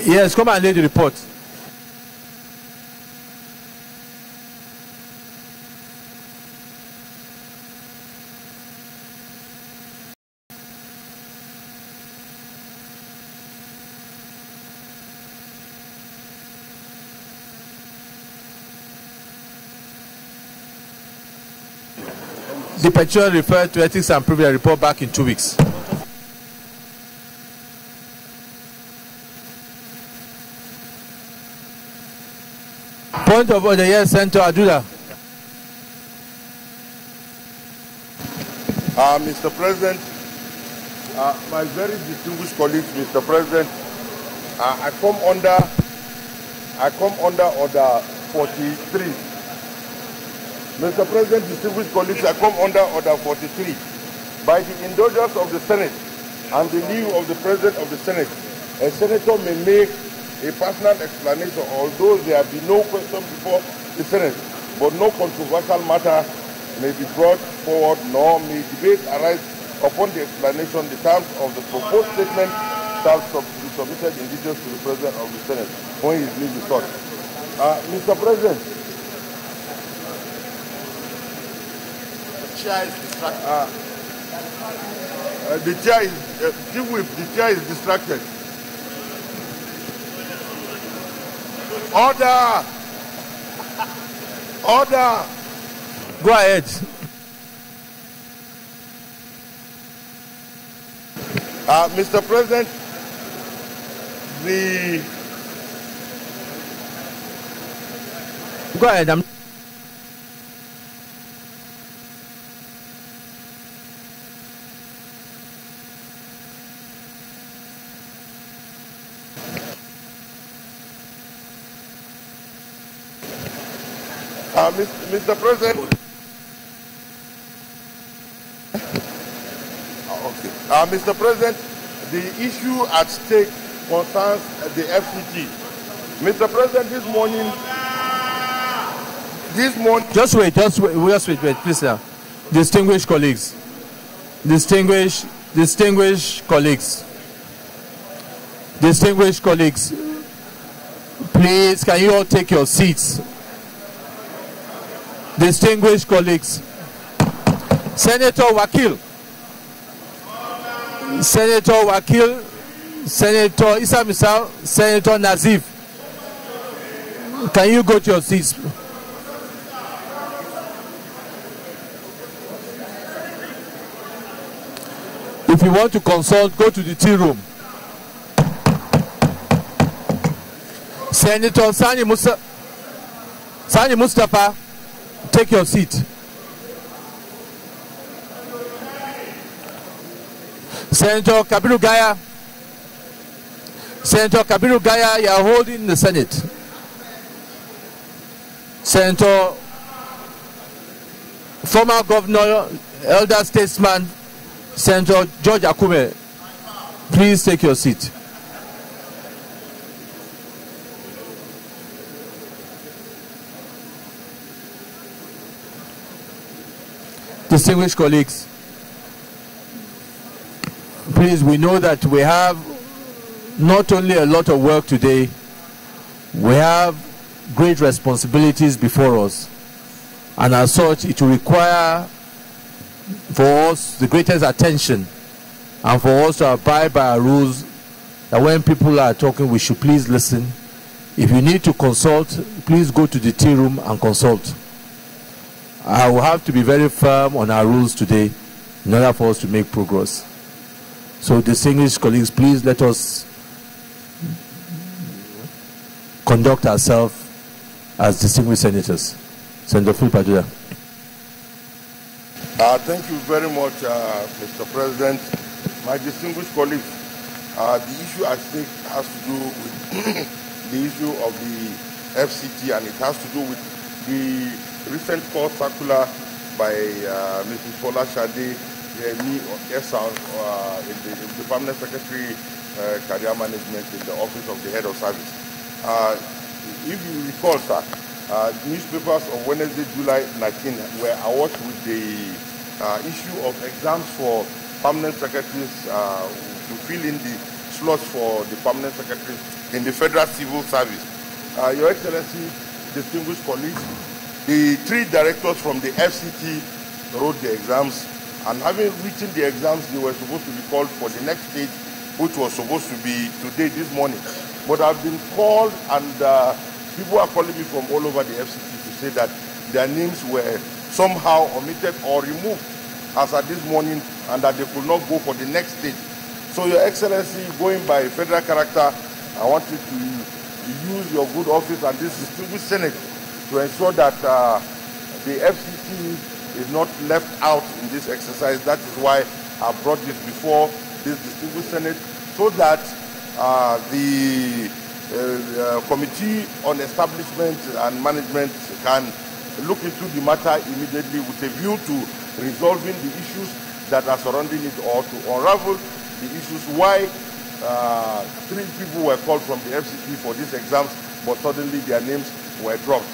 Yes, come and lay the report. The petitioner referred to ethics and privilege report back in 2 weeks. Point of order, yes, Senator Adula. Mr. President, my very distinguished colleagues, Mr. President, I come under order 43. Mr. President, distinguished colleagues, I come under order 43. By the indulgence of the Senate and the leave of the President of the Senate, a senator may make a personal explanation, although there be no question before the Senate, but no controversial matter may be brought forward, nor may debate arise upon the explanation. The terms of the proposed statement shall be submitted in details to the President of the Senate when his leave is sought. Mr. President, the chair is distracted. The chair is distracted. Order! Order! Go ahead. Mr. President, Go ahead. Mr. President. Mr. President, the issue at stake concerns the FCT. Mr. President, this morning. Just wait, please, sir. Distinguished colleagues, please, can you all take your seats? Distinguished colleagues, Senator Wakil, Senator Issa Misal, Senator Nazif, can you go to your seats? If you want to consult, go to the tea room. Senator Sani Mustafa, take your seat. Senator Kabiru Gaya, you are holding the Senate. Senator, former governor, elder statesman, Senator George Akume, please take your seat. Distinguished colleagues, please, we know that we have not only a lot of work today, we have great responsibilities before us, and as such it will require for us the greatest attention and for us to abide by our rules, that when people are talking we should please listen. If you need to consult, please go to the tea room and consult. I will have to be very firm on our rules today in order for us to make progress. So, distinguished colleagues, please let us conduct ourselves as distinguished senators. Senator Philip Adula. Thank you very much, Mr. President. My distinguished colleagues, the issue I think has to do with the issue of the FCT, and it has to do with the recent court circular by Mrs. Fola Shade, me, the Permanent Secretary, Career Management in the Office of the Head of Service. If you recall, sir, newspapers on Wednesday, July 19, were awash with the issue of exams for permanent secretaries to fill in the slots for the permanent secretaries in the Federal Civil Service. Your Excellency, distinguished colleagues, the 3 directors from the FCT wrote the exams, and having written the exams, they were supposed to be called for the next stage, which was supposed to be today, this morning. But I've been called, and people are calling me from all over the FCT to say that their names were somehow omitted or removed as at this morning, and that they could not go for the next stage. So, Your Excellency, going by federal character, I want you to use your good office and this distinguished Senate to ensure that the FCT is not left out in this exercise. That is why I brought this before this distinguished Senate, so that the Committee on Establishment and Management can look into the matter immediately with a view to resolving the issues that are surrounding it, or to unravel the issues why 3 people were called from the FCT for these exams, but suddenly their names were dropped.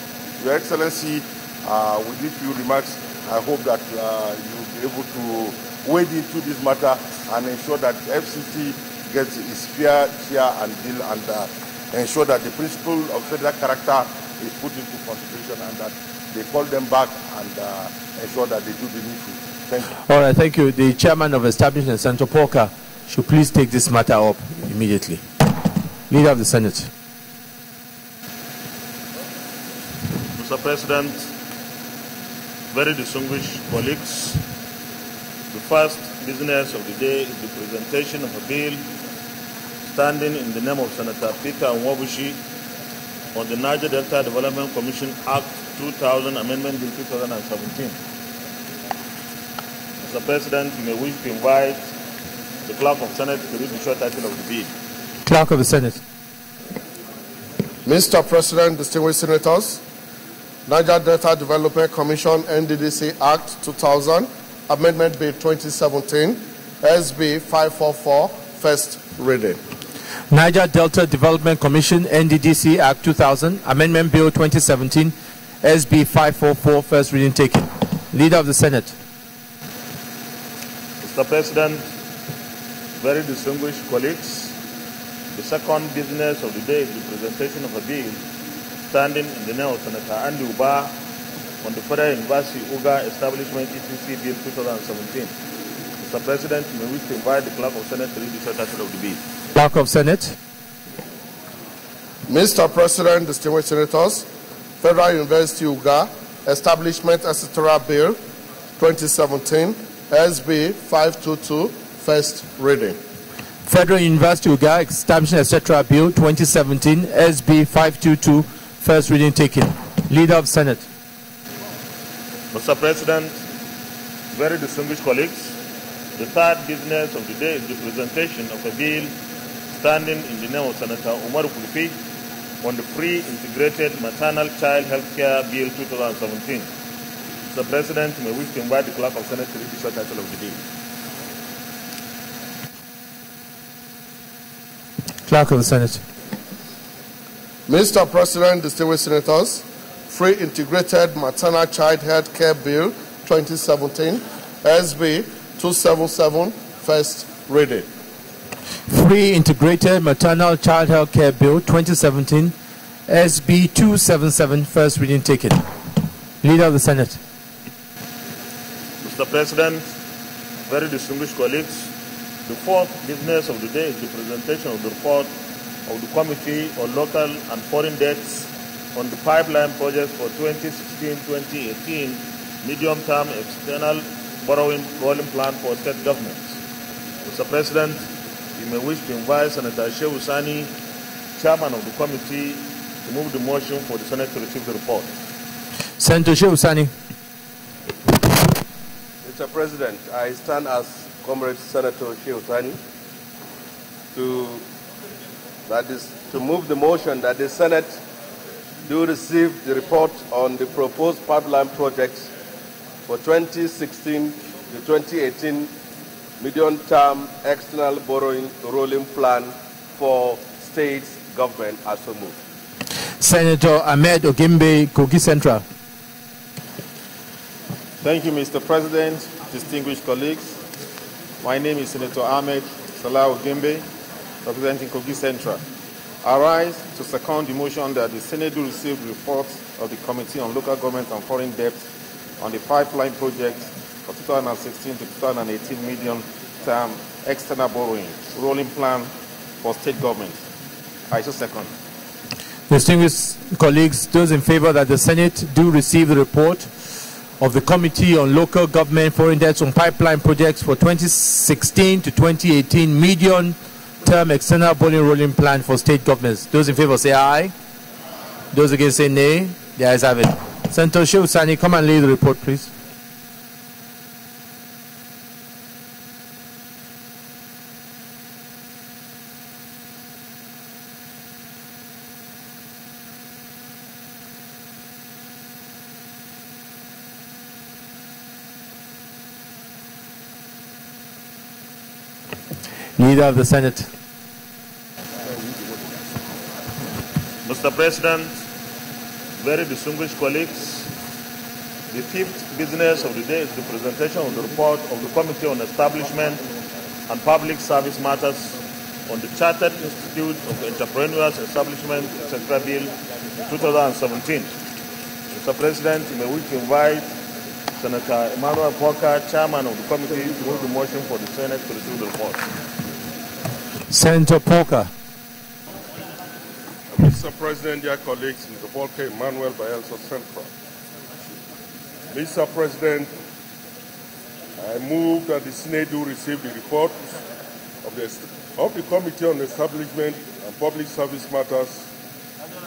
Your Excellency, with these few remarks, I hope that you will be able to wade into this matter and ensure that FCT gets its fair share and deal, and ensure that the principle of federal character is put into consideration, and that they call them back and ensure that they do the needful. Thank you. All right, thank you. The chairman of establishment, Senator Porker, should please take this matter up immediately. Leader of the Senate. Mr. President, very distinguished colleagues, the first business of the day is the presentation of a bill standing in the name of Senator Peter Nwabushi on the Niger Delta Development Commission Act 2000 Amendment Bill 2017. Mr. President, you may wish to invite the Clerk of the Senate to read the short title of the bill. Clerk of the Senate. Mr. President, distinguished senators, Niger Delta Development Commission NDDC Act 2000 Amendment Bill 2017 SB 544 first reading. Niger Delta Development Commission NDDC Act 2000 Amendment Bill 2017 SB 544 first reading taken. Leader of the Senate. Mr. President, very distinguished colleagues, the second business of the day is the presentation of a bill standing in the name of Senator Andy Uba on the Federal University Uga Establishment ETC Bill 2017. Mr. President, you may wish to invite the Clerk of the Senate to read the short title of the bill. Clerk of Senate. Mr. President, distinguished senators, Federal University Uga Establishment etc. Bill 2017 SB 522 first reading. Federal University Uga Establishment etc. Bill 2017 SB 522 first reading taken. Leader of Senate. Mr. President, very distinguished colleagues, the third business of the day is the presentation of a bill standing in the name of Senator Umar Kulfi on the Free Integrated Maternal Child Health Care Bill 2017. Mr. President, you may wish to invite the Clerk of the Senate to read the short title of the bill. Clerk of the Senate. Mr. President, distinguished senators, Free Integrated Maternal Child Health Care Bill 2017 SB 277 first reading. Free Integrated Maternal Child Health Care Bill 2017 SB 277 first reading taken. Leader of the Senate. Mr. President, very distinguished colleagues, the fourth business of the day is the presentation of the report of the Committee on Local and Foreign Debts on the pipeline project for 2016-2018 medium-term external borrowing rolling plan for state governments. Mr. President, you may wish to invite Senator Shehu Sani, Chairman of the committee, to move the motion for the Senate to receive the report. Senator Shehu Sani. Mr. President, I stand as Comrade Senator Shehu Sani to move the motion that the Senate do receive the report on the proposed pipeline projects for 2016 to 2018 medium-term external borrowing rolling plan for state government as so moved. Senator Ahmed Ogimbe, Kogi Central. Thank you, Mr. President, distinguished colleagues. My name is Senator Ahmed Salah Ogembe, representing Kogi Central. I rise to second the motion that the Senate do receive the report of the Committee on Local Government and Foreign Debt on the pipeline project for 2016 to 2018 medium-term external borrowing rolling plan for state government. I so second. Distinguished colleagues, those in favor that the Senate do receive the report of the Committee on Local Government Foreign Debts on Pipeline Projects for 2016 to 2018 medium-term external borrowing rolling plan for state governments. Those in favor say aye. Those against say nay. The ayes have it. Senator Shehu Sani, come and lay the report, please. Leader of the Senate. Mr. President, very distinguished colleagues, the fifth business of the day is the presentation of the report of the Committee on Establishment and Public Service Matters on the Chartered Institute of Entrepreneurs Establishment, etc. Bill 2017. Mr. President, you may wish to invite Senator Emmanuel Porker, Chairman of the Committee, to move the motion for the Senate to receive the report. Senator Porker. Mr. President, dear colleagues, Mr. Porker Emmanuel Bayelsa Central. Mr. President, I move that the Senate do receive the report of the Committee on Establishment and Public Service Matters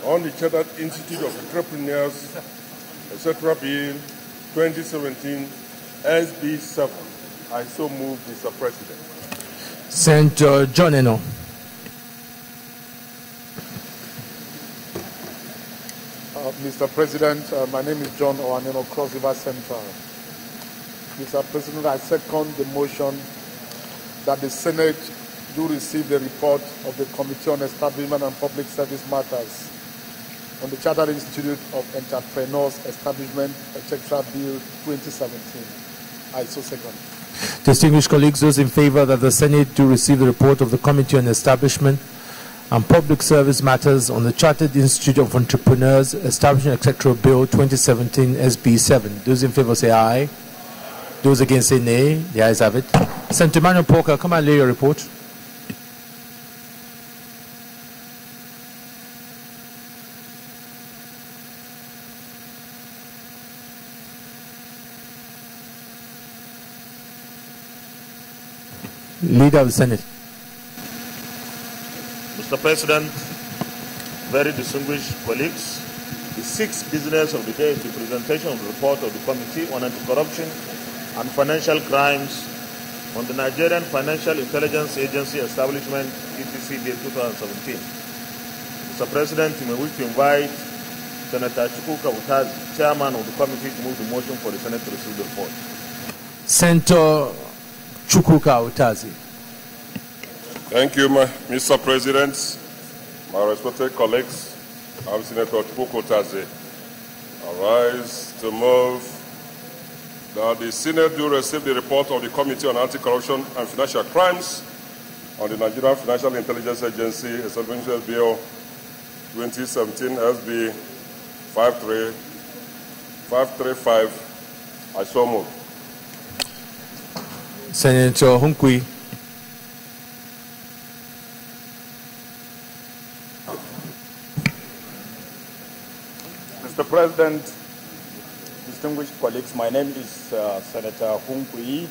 on the Chartered Institute of Entrepreneurs, etc. Bill 2017 SB 7. I so move, Mr. President. Senator John Eno. Mr. President, my name is John Owaneno, Cross River Central. Mr. President, I second the motion that the Senate do receive the report of the Committee on Establishment and Public Service Matters on the Chartered Institute of Entrepreneurs Establishment, etc. Bill 2017. I so second. Distinguished colleagues, those in favor that the Senate do receive the report of the Committee on Establishment and Public Service Matters on the Chartered Institute of Entrepreneurs Establishment, etc. Bill 2017 SB 7. Those in favor say aye. Those against say nay. The ayes have it. Senator Emmanuel Porker, come and lay your report. Leader of the Senate. Mr. President, very distinguished colleagues, the sixth business of the day is the presentation of the report of the Committee on Anti-Corruption and Financial Crimes on the Nigerian Financial Intelligence Agency Establishment, ETC Bill 2017. Mr. President, you may wish to invite Senator Chukwuka Utazi, Chairman of the Committee, to move the motion for the Senate to receive the report. Senator Chukwuka Utazi. Thank you, Mr. President. My respected colleagues, I'm Senator Chukwuka Utazi. I rise to move that the Senate do receive the report of the Committee on Anti-Corruption and Financial Crimes on the Nigerian Financial Intelligence Agency Establishment Bill 2017 SB 535. I so move. Senator Hunkwi. Mr. President, distinguished colleagues, my name is Senator Hunkwi.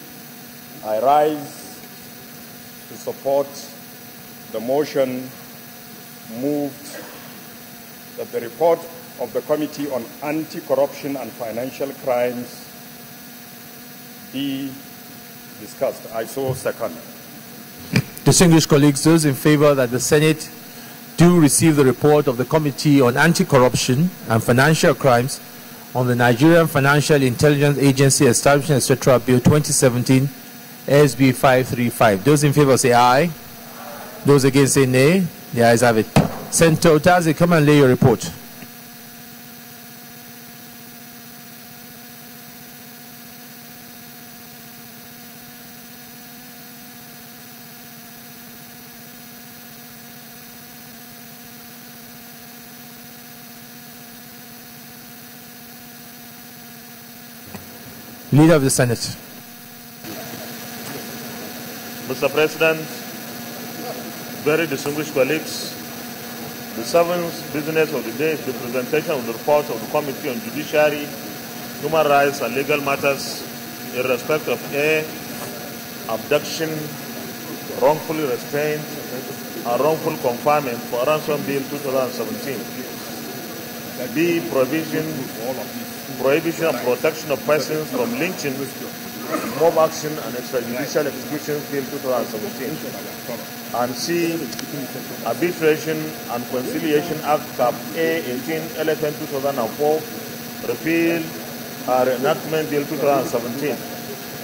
I rise to support the motion moved that the report of the Committee on Anti-Corruption and Financial Crimes be discussed. I so second. Distinguished colleagues, those in favor that the Senate do receive the report of the Committee on Anti-Corruption and Financial Crimes on the Nigerian Financial Intelligence Agency Establishment, etc. Bill 2017 SB 535. Those in favor say aye. Those against say nay. The ayes have it. Senator Utazi, come and lay your report. Leader of the Senate. Mr. President, very distinguished colleagues, the seventh business of the day is the presentation of the report of the Committee on Judiciary, Human Rights and Legal Matters in respect of A, abduction, wrongfully restraint, and wrongful confinement for Ransom Bill 2017. B, prohibition and protection of persons from lynching, mob action and extrajudicial executions Bill 2017. And C, Arbitration and Conciliation Act Cap A 18 LFN 2004, repeal and reenactment Bill 2017.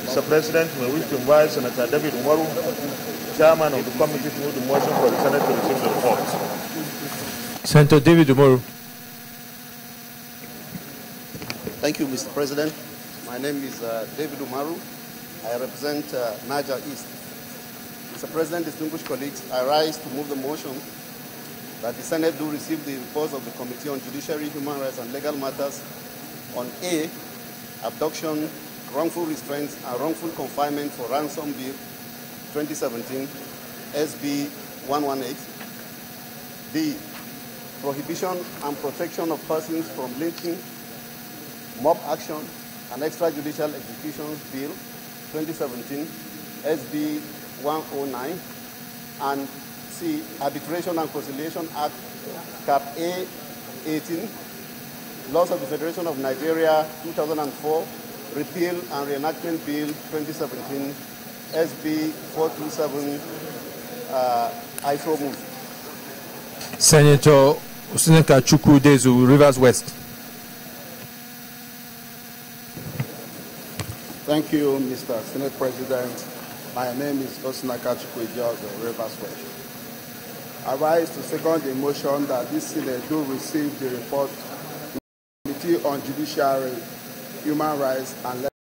Mr. President, we wish to invite Senator David Umaru, Chairman of the Committee, to move the motion for the Senate to receive the report. Senator David Umaru. Thank you, Mr. President. My name is David Umaru. I represent Niger East. Mr. President, distinguished colleagues, I rise to move the motion that the Senate do receive the reports of the Committee on Judiciary, Human Rights and Legal Matters on A, abduction, wrongful restraints and wrongful confinement for Ransom Bill 2017, SB 118. B, prohibition and protection of persons from lynching, mob action and extrajudicial executions Bill 2017, SB 109, and C, Arbitration and Conciliation Act Cap A 18, Laws of the Federation of Nigeria 2004, Repeal and Reenactment Bill 2017, SB 427, I so move. Senator Chukwu-Dezu, Rivers West. Thank you, Mr. Senate President. My name is Osinaka Chukwu-Dezu, Rivers West. I rise to second the motion that this Senate do receive the report of the Committee on Judiciary, Human Rights and